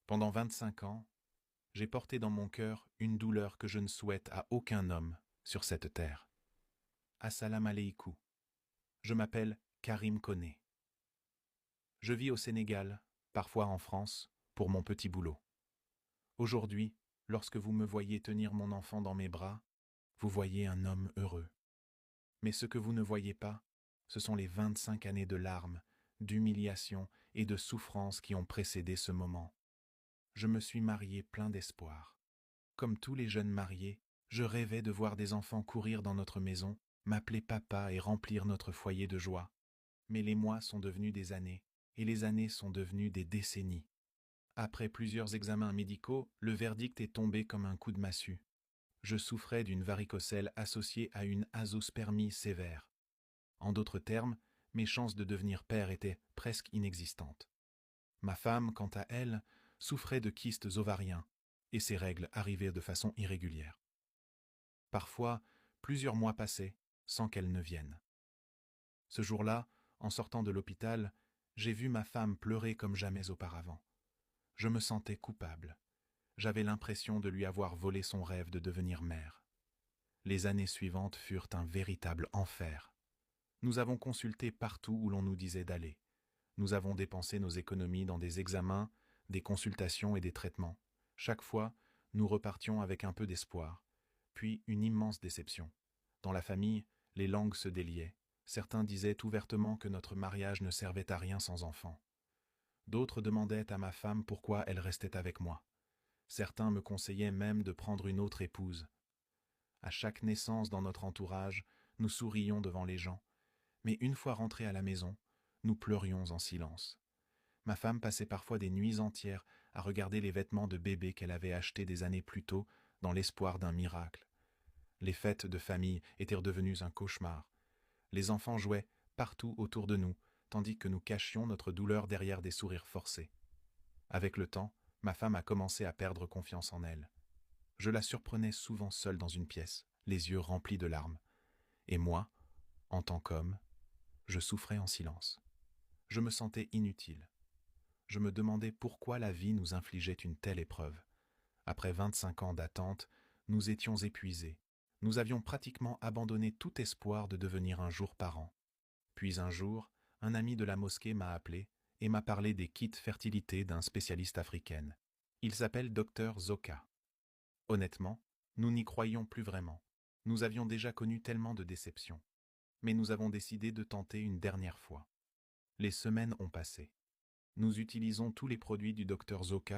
Pendant 25 ans, j'ai porté dans mon cœur une douleur que je ne souhaite à aucun homme sur cette terre. Assalam alaikum. Je m'appelle Karim Koné. Je vis au Sénégal, parfois en France, pour mon petit boulot. Aujourd'hui, lorsque vous me voyez tenir mon enfant dans mes bras, vous voyez un homme heureux. Mais ce que vous ne voyez pas, ce sont les 25 années de larmes, d'humiliation et de souffrance qui ont précédé ce moment. Je me suis marié plein d'espoir. Comme tous les jeunes mariés, je rêvais de voir des enfants courir dans notre maison, m'appeler papa et remplir notre foyer de joie. Mais les mois sont devenus des années, et les années sont devenues des décennies. Après plusieurs examens médicaux, le verdict est tombé comme un coup de massue. Je souffrais d'une varicocèle associée à une azoospermie sévère. En d'autres termes, mes chances de devenir père étaient presque inexistantes. Ma femme, quant à elle, souffrait de kystes ovariens, et ses règles arrivaient de façon irrégulière. Parfois, plusieurs mois passaient sans qu'elle ne vienne. Ce jour-là, en sortant de l'hôpital, j'ai vu ma femme pleurer comme jamais auparavant. Je me sentais coupable. J'avais l'impression de lui avoir volé son rêve de devenir mère. Les années suivantes furent un véritable enfer. Nous avons consulté partout où l'on nous disait d'aller. Nous avons dépensé nos économies dans des examens, des consultations et des traitements. Chaque fois, nous repartions avec un peu d'espoir, puis une immense déception. Dans la famille, les langues se déliaient. Certains disaient ouvertement que notre mariage ne servait à rien sans enfants. D'autres demandaient à ma femme pourquoi elle restait avec moi. Certains me conseillaient même de prendre une autre épouse. À chaque naissance dans notre entourage, nous sourions devant les gens, mais une fois rentrés à la maison, nous pleurions en silence. Ma femme passait parfois des nuits entières à regarder les vêtements de bébé qu'elle avait achetés des années plus tôt dans l'espoir d'un miracle. Les fêtes de famille étaient redevenues un cauchemar. Les enfants jouaient partout autour de nous, tandis que nous cachions notre douleur derrière des sourires forcés. Avec le temps, ma femme a commencé à perdre confiance en elle. Je la surprenais souvent seule dans une pièce, les yeux remplis de larmes. Et moi, en tant qu'homme, je souffrais en silence. Je me sentais inutile. Je me demandais pourquoi la vie nous infligeait une telle épreuve. Après 25 ans d'attente, nous étions épuisés. Nous avions pratiquement abandonné tout espoir de devenir un jour parents. Puis un jour, un ami de la mosquée m'a appelé et m'a parlé des kits fertilité d'un spécialiste africain. Il s'appelle Dr Zoka. Honnêtement, nous n'y croyions plus vraiment. Nous avions déjà connu tellement de déceptions. Mais nous avons décidé de tenter une dernière fois. Les semaines ont passé. Nous utilisons tous les produits du Dr Zoka